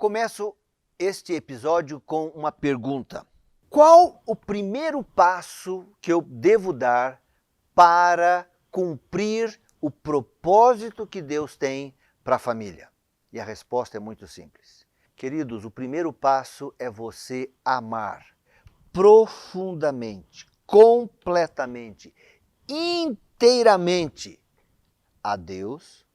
começo este episódio com uma pergunta. Qual o primeiro passo que eu devo dar para cumprir o propósito que Deus tem para a família? E a resposta é muito simples. Queridos, o primeiro passo é você amar profundamente, completamente, inteiramente a Deus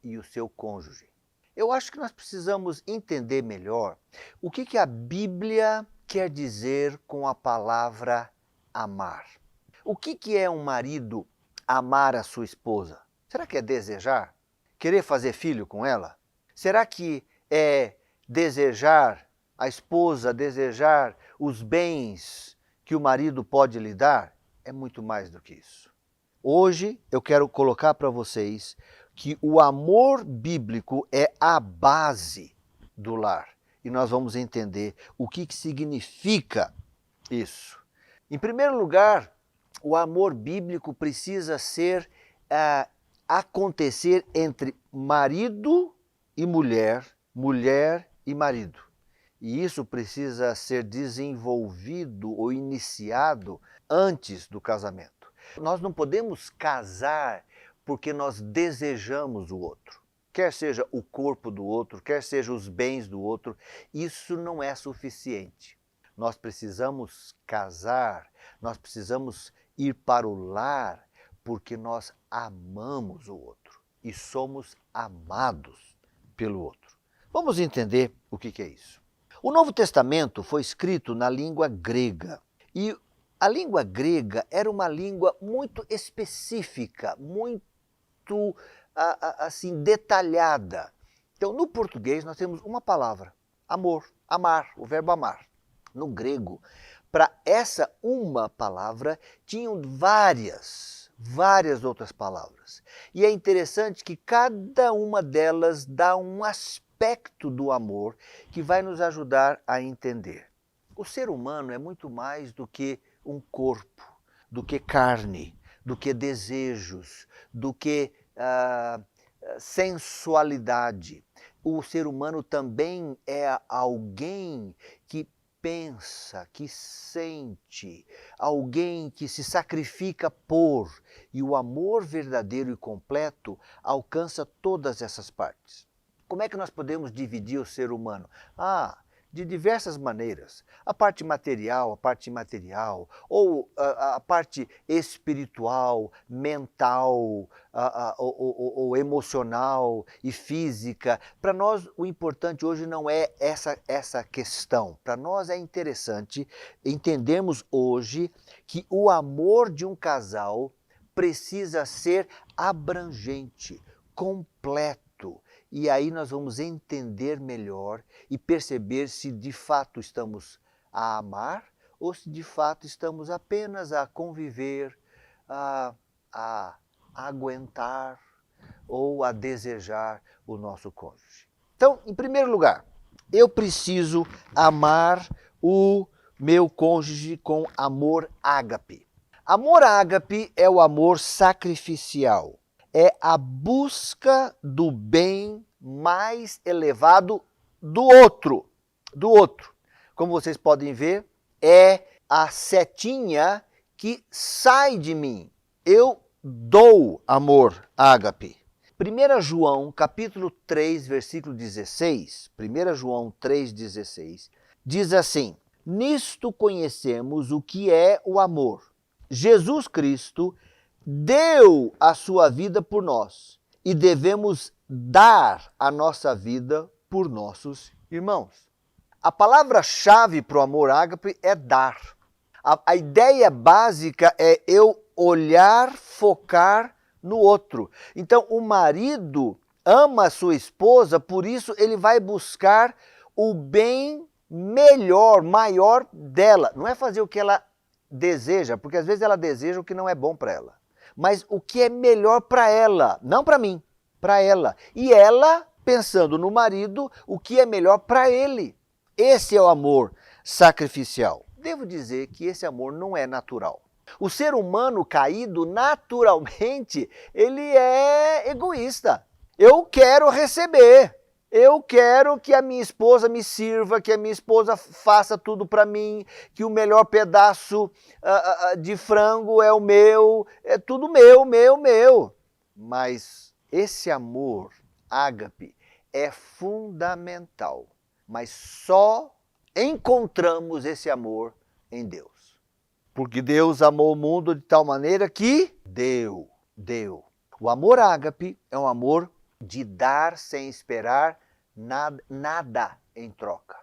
e o seu cônjuge. Eu acho que nós precisamos entender melhor o que a Bíblia quer dizer com a palavra amar. O que é um marido amar a sua esposa? Será que é desejar? Querer fazer filho com ela? Será que é desejar a esposa, desejar os bens que o marido pode lhe dar? É muito mais do que isso. Hoje eu quero colocar para vocês que o amor bíblico é a base do lar. E nós vamos entender o que significa isso. Em primeiro lugar, o amor bíblico precisa acontecer entre marido e mulher, mulher e marido. E isso precisa ser desenvolvido ou iniciado antes do casamento. Nós não podemos casar porque nós desejamos o outro. Quer seja o corpo do outro, quer seja os bens do outro, isso não é suficiente. Nós precisamos casar, nós precisamos ir para o lar porque nós amamos o outro e somos amados pelo outro. Vamos entender o que é isso. O Novo Testamento foi escrito na língua grega e a língua grega era uma língua muito específica, muito assim detalhada. Então, no português nós temos uma palavra, amor, amar, o verbo amar. No grego, para essa uma palavra, tinham várias outras palavras. E é interessante que cada uma delas dá um aspecto do amor que vai nos ajudar a entender. O ser humano é muito mais do que um corpo, do que carne, do que desejos, do que sensualidade. O ser humano também é alguém que pensa, que sente, alguém que se sacrifica por. E o amor verdadeiro e completo alcança todas essas partes. Como é que nós podemos dividir o ser humano? De diversas maneiras. A parte material, a parte imaterial, ou a parte espiritual, mental, ou emocional e física. Para nós, o importante hoje não é essa questão. Para nós é interessante entendermos hoje que o amor de um casal precisa ser abrangente, completo. E aí nós vamos entender melhor e perceber se de fato estamos a amar ou se de fato estamos apenas a conviver, a aguentar ou a desejar o nosso cônjuge. Então, em primeiro lugar, eu preciso amar o meu cônjuge com amor ágape. Amor ágape é o amor sacrificial. É a busca do bem mais elevado do outro. Como vocês podem ver, é a setinha que sai de mim. Eu dou amor ágape. 1 João, capítulo 3, versículo 16, 1 João 3,16, diz assim: nisto conhecemos o que é o amor. Jesus Cristo deu a sua vida por nós e devemos dar a nossa vida por nossos irmãos. A palavra-chave para o amor ágape é dar. A ideia básica é eu olhar, focar no outro. Então, o marido ama a sua esposa, por isso ele vai buscar o bem melhor, maior dela. Não é fazer o que ela deseja, porque às vezes ela deseja o que não é bom para ela. Mas o que é melhor para ela, não para mim, para ela. E ela pensando no marido, o que é melhor para ele. Esse é o amor sacrificial. Devo dizer que esse amor não é natural. O ser humano caído, naturalmente, ele é egoísta. Eu quero receber. Eu quero que a minha esposa me sirva, que a minha esposa faça tudo para mim, que o melhor pedaço de frango é o meu, é tudo meu, meu, meu. Mas esse amor, ágape, é fundamental. Mas só encontramos esse amor em Deus. Porque Deus amou o mundo de tal maneira que deu. O amor ágape é um amor de dar sem esperar nada em troca.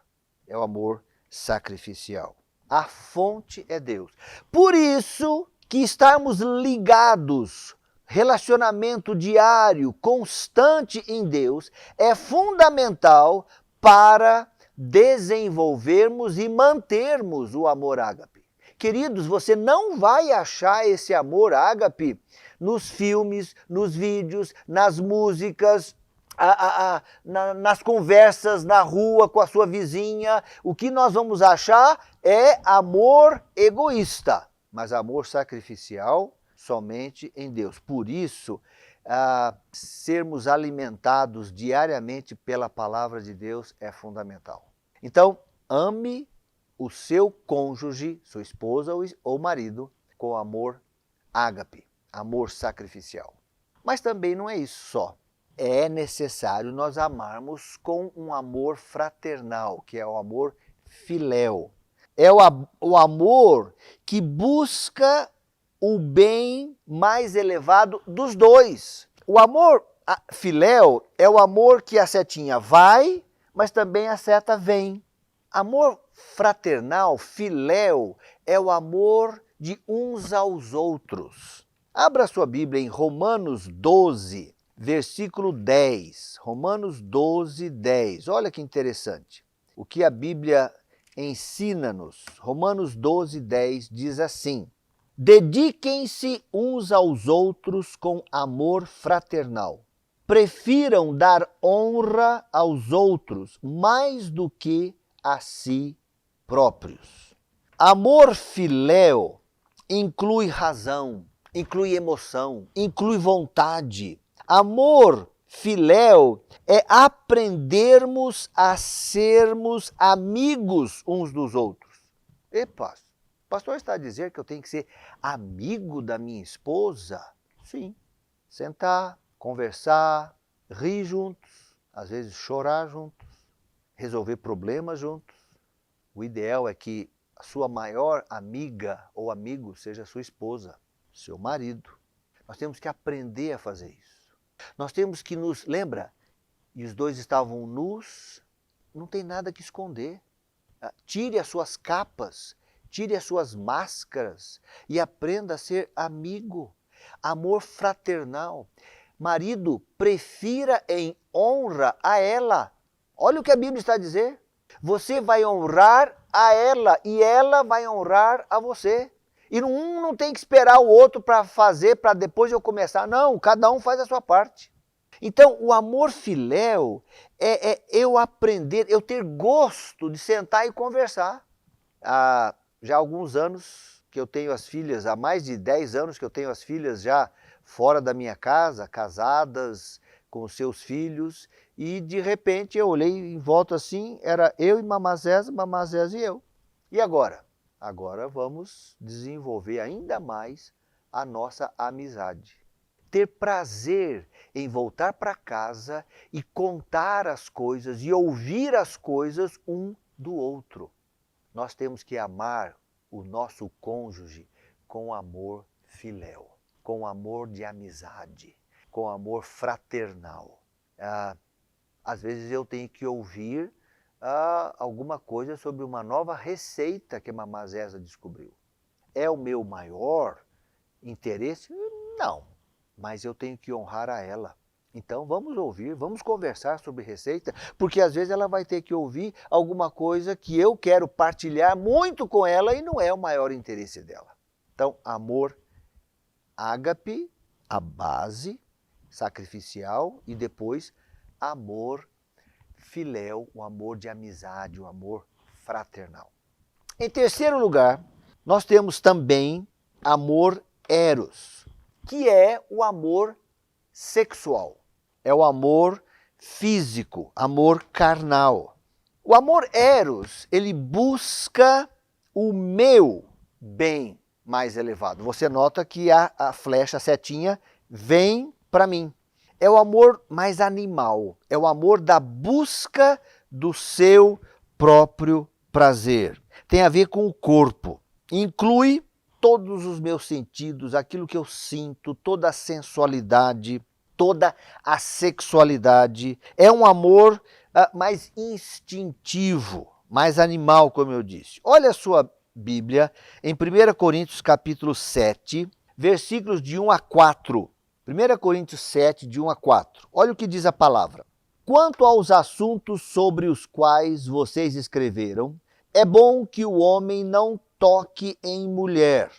É o amor sacrificial. A fonte é Deus. Por isso que estarmos ligados, relacionamento diário, constante em Deus, é fundamental para desenvolvermos e mantermos o amor ágape. Queridos, você não vai achar esse amor ágape nos filmes, nos vídeos, nas músicas, nas conversas na rua com a sua vizinha. O que nós vamos achar é amor egoísta, mas amor sacrificial somente em Deus. Por isso, sermos alimentados diariamente pela palavra de Deus é fundamental. Então, ame o seu cônjuge, sua esposa ou marido, com amor ágape, amor sacrificial. Mas também não é isso só. É necessário nós amarmos com um amor fraternal, que é o amor filéu. É o amor que busca o bem mais elevado dos dois. O amor filéu é o amor que a setinha vai, mas também a seta vem. Amor fraternal, filéu, é o amor de uns aos outros. Abra sua Bíblia em Romanos 12, versículo 10. Romanos 12, 10. Olha que interessante. O que a Bíblia ensina-nos. Romanos 12, 10 diz assim: dediquem-se uns aos outros com amor fraternal. Prefiram dar honra aos outros mais do que a si próprios. Amor filéu inclui razão, inclui emoção, inclui vontade. Amor filéu é aprendermos a sermos amigos uns dos outros. Epa, o pastor está a dizer que eu tenho que ser amigo da minha esposa? Sim. Sentar, conversar, rir juntos, às vezes chorar juntos, resolver problemas juntos. O ideal é que a sua maior amiga ou amigo seja a sua esposa, seu marido. Nós temos que aprender a fazer isso. Nós temos que lembra? E os dois estavam nus, não tem nada que esconder. Tire as suas capas, tire as suas máscaras e aprenda a ser amigo. Amor fraternal. Marido, prefira em honra a ela. Olha o que a Bíblia está a dizer. Você vai honrar a ela e ela vai honrar a você. E um não tem que esperar o outro para fazer, para depois eu começar. Não, cada um faz a sua parte. Então, o amor filéu é eu aprender, eu ter gosto de sentar e conversar. Há já alguns anos que eu tenho as filhas, há mais de 10 anos que eu tenho as filhas já fora da minha casa, casadas, com os seus filhos, e de repente eu olhei em volta assim, era eu e Mamazés e eu. E agora? Agora vamos desenvolver ainda mais a nossa amizade. Ter prazer em voltar para casa e contar as coisas e ouvir as coisas um do outro. Nós temos que amar o nosso cônjuge com amor filéu, com amor de amizade, com amor fraternal. Às vezes eu tenho que ouvir alguma coisa sobre uma nova receita que a Mamá Zéza descobriu. É o meu maior interesse? Não, mas eu tenho que honrar a ela. Então vamos ouvir, vamos conversar sobre receita, porque às vezes ela vai ter que ouvir alguma coisa que eu quero partilhar muito com ela e não é o maior interesse dela. Então, amor ágape, a base sacrificial, e depois amor filéu, o amor de amizade, o amor fraternal. Em terceiro lugar, nós temos também amor eros, que é o amor sexual. É o amor físico, amor carnal. O amor eros, ele busca o meu bem mais elevado. Você nota que a flecha, a setinha, vem para mim. É o amor mais animal, é o amor da busca do seu próprio prazer. Tem a ver com o corpo, inclui todos os meus sentidos, aquilo que eu sinto, toda a sensualidade, toda a sexualidade. É um amor mais instintivo, mais animal, como eu disse. Olha a sua Bíblia em 1 Coríntios capítulo 7, versículos de 1 a 4. 1 Coríntios 7, de 1 a 4. Olha o que diz a palavra. Quanto aos assuntos sobre os quais vocês escreveram, é bom que o homem não toque em mulher,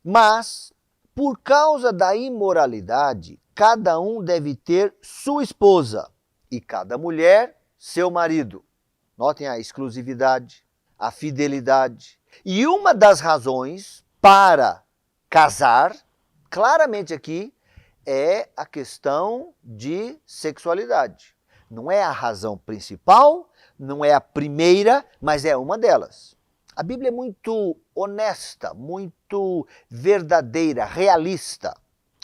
mas, por causa da imoralidade, cada um deve ter sua esposa e cada mulher seu marido. Notem a exclusividade, a fidelidade. E uma das razões para casar, claramente aqui, é a questão de sexualidade. Não é a razão principal, não é a primeira, mas é uma delas. A Bíblia é muito honesta, muito verdadeira, realista.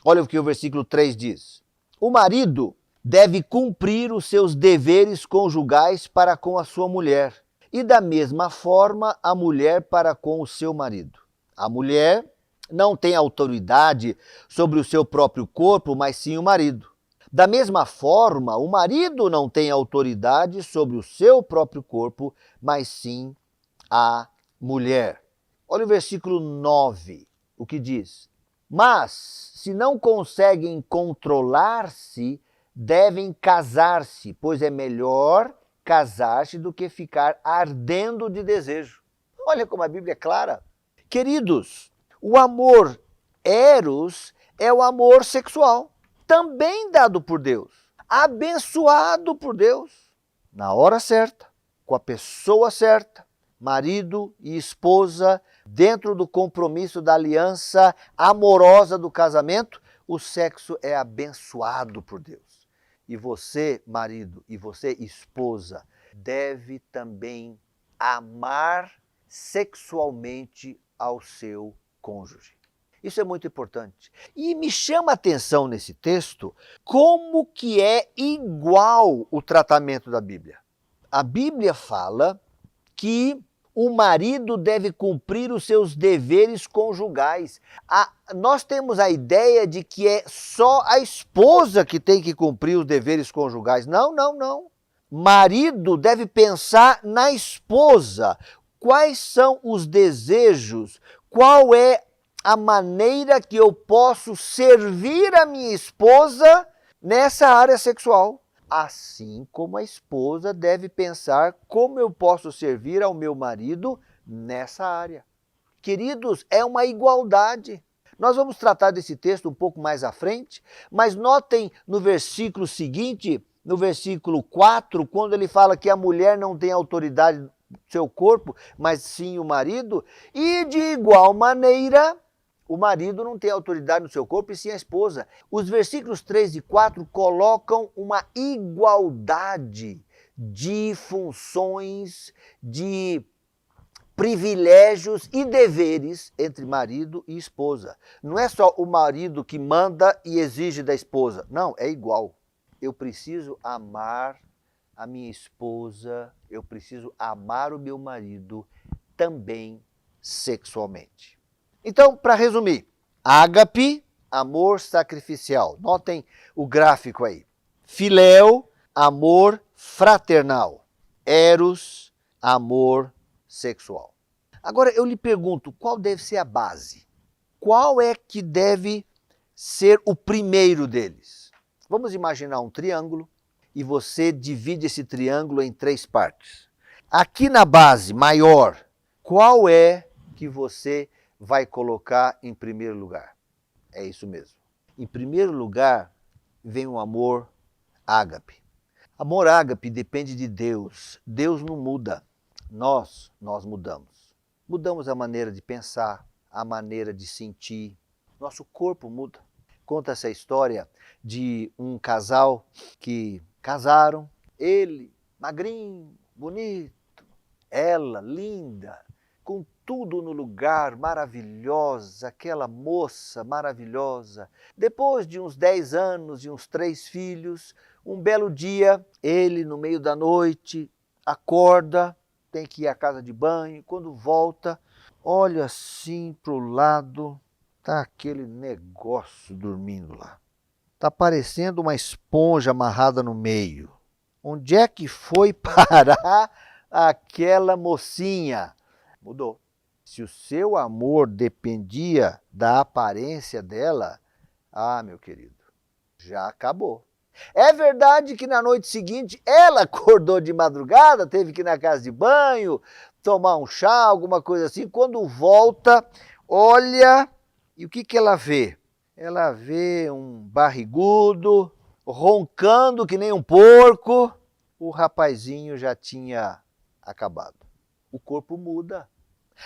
Olha o que o versículo 3 diz. O marido deve cumprir os seus deveres conjugais para com a sua mulher, e da mesma forma a mulher para com o seu marido. A mulher não tem autoridade sobre o seu próprio corpo, mas sim o marido. Da mesma forma, o marido não tem autoridade sobre o seu próprio corpo, mas sim a mulher. Olha o versículo 9, o que diz. Mas, se não conseguem controlar-se, devem casar-se, pois é melhor casar-se do que ficar ardendo de desejo. Olha como a Bíblia é clara. Queridos, o amor eros é o amor sexual, também dado por Deus, abençoado por Deus, na hora certa, com a pessoa certa, marido e esposa, dentro do compromisso da aliança amorosa do casamento, o sexo é abençoado por Deus. E você, marido, e você, esposa, deve também amar sexualmente ao seu cônjuge. Isso é muito importante. E me chama a atenção nesse texto como que é igual o tratamento da Bíblia. A Bíblia fala que o marido deve cumprir os seus deveres conjugais. Nós temos a ideia de que é só a esposa que tem que cumprir os deveres conjugais. Não, não, não. Marido deve pensar na esposa. Quais são os desejos? Qual é a maneira que eu posso servir a minha esposa nessa área sexual? Assim como a esposa deve pensar como eu posso servir ao meu marido nessa área. Queridos, é uma igualdade. Nós vamos tratar desse texto um pouco mais à frente, mas notem no versículo seguinte, no versículo 4, quando ele fala que a mulher não tem autoridade no seu corpo, mas sim o marido, e de igual maneira, o marido não tem autoridade no seu corpo e sim a esposa. Os versículos 3 e 4 colocam uma igualdade de funções, de privilégios e deveres entre marido e esposa. Não é só o marido que manda e exige da esposa. Não, é igual. Eu preciso amar a minha esposa, eu preciso amar o meu marido também sexualmente. Então, para resumir, ágape, amor sacrificial. Notem o gráfico aí. Filéu, amor fraternal. Eros, amor sexual. Agora eu lhe pergunto, qual deve ser a base? Qual é que deve ser o primeiro deles? Vamos imaginar um triângulo e você divide esse triângulo em 3 partes. Aqui na base maior, qual é que você vai colocar em primeiro lugar? É isso mesmo. Em primeiro lugar vem o amor ágape. Amor ágape depende de Deus. Deus não muda. Nós mudamos. Mudamos a maneira de pensar, a maneira de sentir. Nosso corpo muda. Conta essa história de um casal que Casaram, ele, magrinho, bonito, ela, linda, com tudo no lugar, maravilhosa, aquela moça maravilhosa. Depois de uns 10 anos e uns 3 filhos, um belo dia, ele, no meio da noite, acorda, tem que ir à casa de banho, quando volta, olha assim para o lado, tá aquele negócio dormindo lá. Tá parecendo uma esponja amarrada no meio. Onde é que foi parar aquela mocinha? Mudou. Se o seu amor dependia da aparência dela, meu querido, já acabou. É verdade que na noite seguinte ela acordou de madrugada, teve que ir na casa de banho, tomar um chá, alguma coisa assim. Quando volta, olha, e o que ela vê? Ela vê um barrigudo, roncando que nem um porco. O rapazinho já tinha acabado. O corpo muda.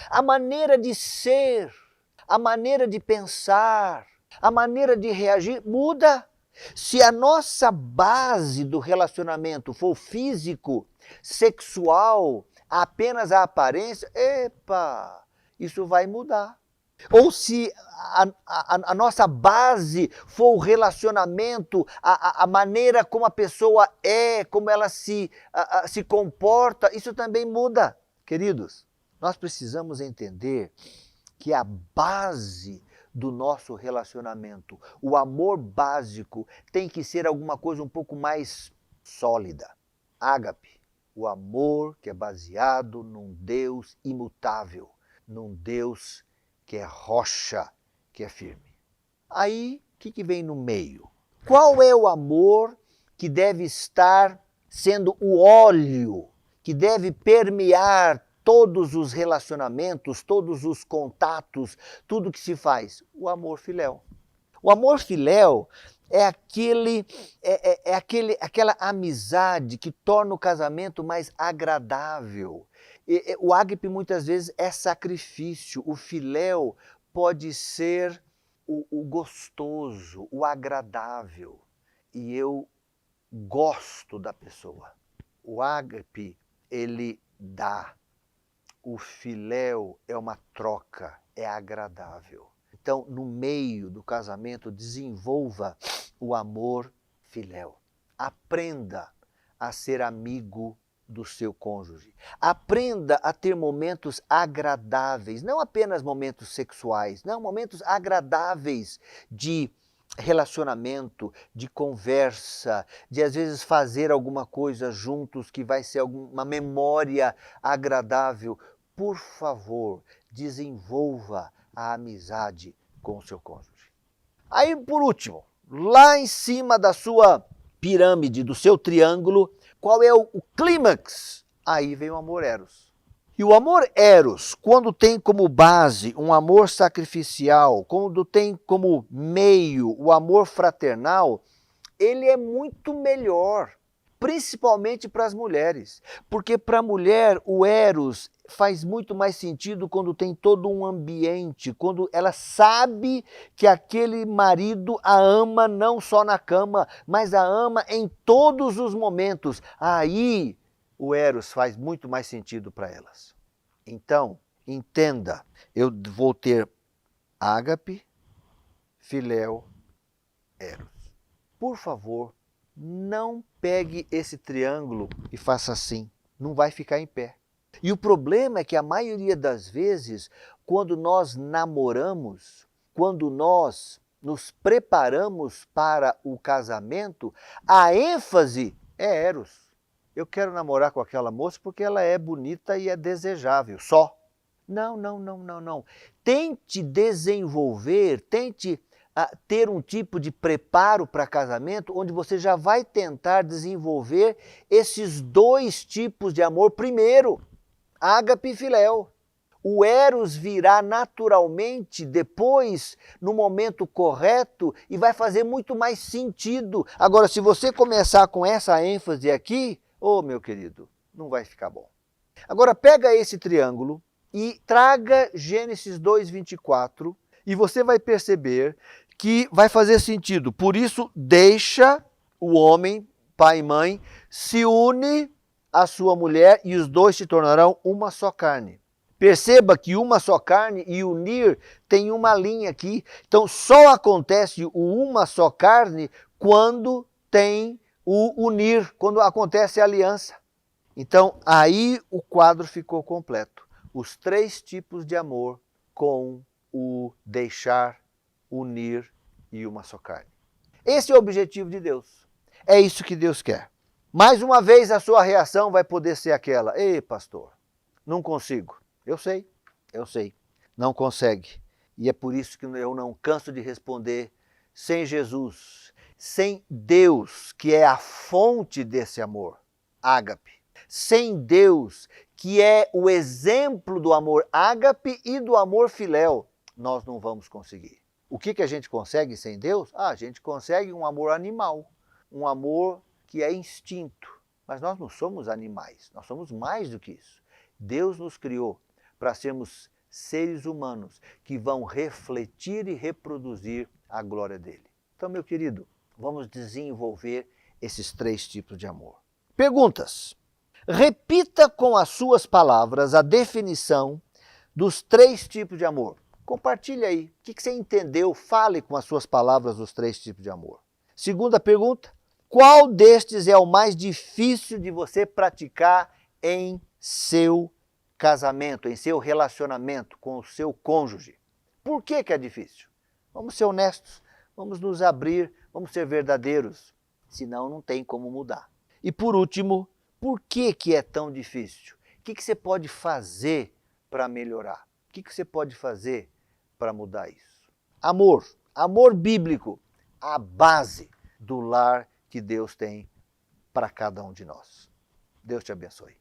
A maneira de ser, a maneira de pensar, a maneira de reagir muda. Se a nossa base do relacionamento for físico, sexual, apenas a aparência, isso vai mudar. Ou se a nossa base for o relacionamento, a maneira como a pessoa é, como ela se comporta, isso também muda. Queridos, nós precisamos entender que a base do nosso relacionamento, o amor básico, tem que ser alguma coisa um pouco mais sólida. Ágape, o amor que é baseado num Deus imutável, num Deus que é rocha, que é firme. Aí, o que vem no meio? Qual é o amor que deve estar sendo o óleo, que deve permear todos os relacionamentos, todos os contatos, tudo que se faz? O amor filéu. O amor filéu é aquela amizade que torna o casamento mais agradável. O ágape muitas vezes é sacrifício, o filéu pode ser o gostoso, o agradável. E eu gosto da pessoa. O ágape, ele dá. O filéu é uma troca, é agradável. Então, no meio do casamento, desenvolva o amor filéu. Aprenda a ser amigo do seu cônjuge. Aprenda a ter momentos agradáveis, não apenas momentos sexuais, não, momentos agradáveis de relacionamento, de conversa, de às vezes fazer alguma coisa juntos que vai ser uma memória agradável. Por favor, desenvolva a amizade com o seu cônjuge. Aí, por último, lá em cima da sua pirâmide, do seu triângulo, qual é o clímax? Aí vem o amor eros. E o amor eros, quando tem como base um amor sacrificial, quando tem como meio o amor fraternal, ele é muito melhor, principalmente para as mulheres. Porque para a mulher o eros faz muito mais sentido quando tem todo um ambiente, quando ela sabe que aquele marido a ama não só na cama, mas a ama em todos os momentos. Aí o eros faz muito mais sentido para elas. Então, entenda, eu vou ter ágape, filéu, eros. Por favor, não pegue esse triângulo e faça assim, não vai ficar em pé. E o problema é que a maioria das vezes, quando nós namoramos, quando nós nos preparamos para o casamento, a ênfase é eros. Eu quero namorar com aquela moça porque ela é bonita e é desejável, só. Não. Tente desenvolver, tente ter um tipo de preparo para casamento onde você já vai tentar desenvolver esses dois tipos de amor primeiro, ágape e filéu. O eros virá naturalmente depois, no momento correto, e vai fazer muito mais sentido. Agora, se você começar com essa ênfase aqui, meu querido, não vai ficar bom. Agora, pega esse triângulo e traga Gênesis 2:24 e você vai perceber que vai fazer sentido. Por isso, deixa o homem pai e mãe, se une à sua mulher e os dois se tornarão uma só carne. Perceba que uma só carne e unir tem uma linha aqui. Então só acontece o uma só carne quando tem o unir, quando acontece a aliança. Então aí o quadro ficou completo. Os três tipos de amor com o deixar, unir e uma só carne. Esse é o objetivo de Deus. É isso que Deus quer. Mais uma vez a sua reação vai poder ser aquela: ei, pastor, não consigo. Eu sei, não consegue. E é por isso que eu não canso de responder: sem Jesus, sem Deus, que é a fonte desse amor, ágape, sem Deus, que é o exemplo do amor ágape e do amor filéu, nós não vamos conseguir. O que a gente consegue sem Deus? A gente consegue um amor animal, um amor que é instinto. Mas nós não somos animais, nós somos mais do que isso. Deus nos criou para sermos seres humanos que vão refletir e reproduzir a glória dele. Então, meu querido, vamos desenvolver esses três tipos de amor. Perguntas. Repita com as suas palavras a definição dos três tipos de amor. Compartilhe aí. O que você entendeu? Fale com as suas palavras os três tipos de amor. Segunda pergunta. Qual destes é o mais difícil de você praticar em seu casamento, em seu relacionamento com o seu cônjuge? Por que é difícil? Vamos ser honestos, vamos nos abrir, vamos ser verdadeiros, senão não tem como mudar. E por último, por que é tão difícil? O que você pode fazer para melhorar? O que você pode fazer para mudar isso? Amor, amor bíblico, a base do lar que Deus tem para cada um de nós. Deus te abençoe.